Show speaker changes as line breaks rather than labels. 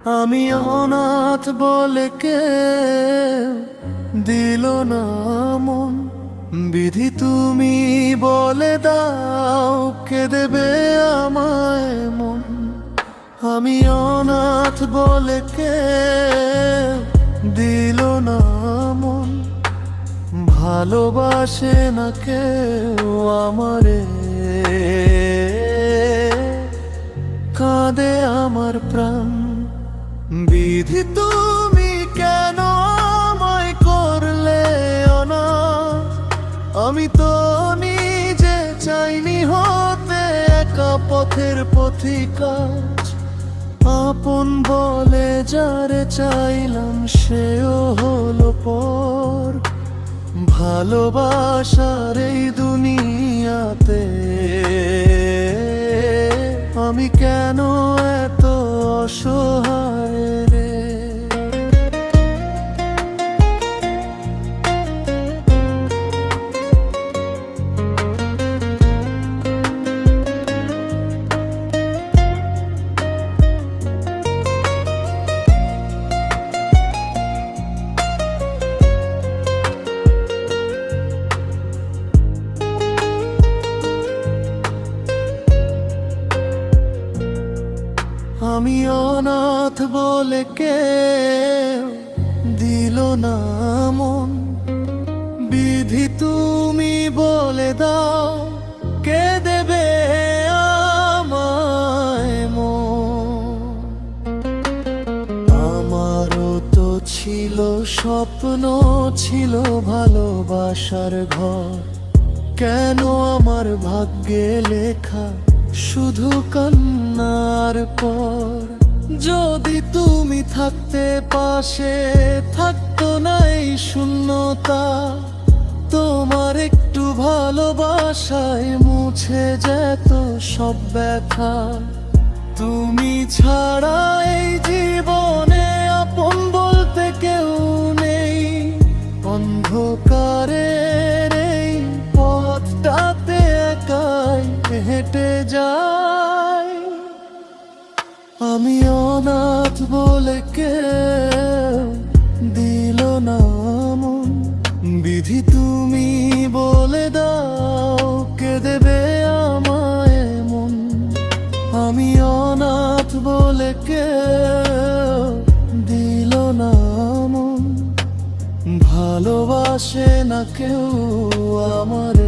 আমি অনাথ বলে কে দিল না মন, বিধি তুমি বলে দাও কে দেবে আমায় মন। আমি অনাথ বলে কে দিল না মন, ভালোবাসে না কেউ আমারে, কাঁদে আমার প্রাণ। বিধি তুমি কেন আমায় করলে অনাথ? আমি তো নিজে চাইনি হতে একা পথের পথিকা। আপন বলে যারে চাইলাম সেও হলো পর। ভালোবাসার এই দুনিয়াতে আমি কেন এত অসহায় রে? আমি অনাথ বলে কে দিল না মন, বিধি তুমি বলে দাও কে দেবে আমায় মন। আমারও তো ছিল স্বপ্ন, ছিল ভালোবাসার ঘর, কেন আমার ভাগ্যে লেখা শুধু কান্নার পর? যদি তুমি থাকতে পাশে থাকতো না এই শূন্যতা, তোমার একটু ভালোবাসায় মুছে যেত সব ব্যথা। তুমি ছাড়া এই জীবনে আপন বলতে কেউ নেই, অন্ধকারের এই পথটাতে একাই হেঁটে যাই। আমি অনাথ বলে কে দিল না মন, বিধি তুমি বলে দাও কে দেবে আমায় মন। আমি অনাথ বলে কে দিল না মন, ভালোবাসে না কেউ আমার।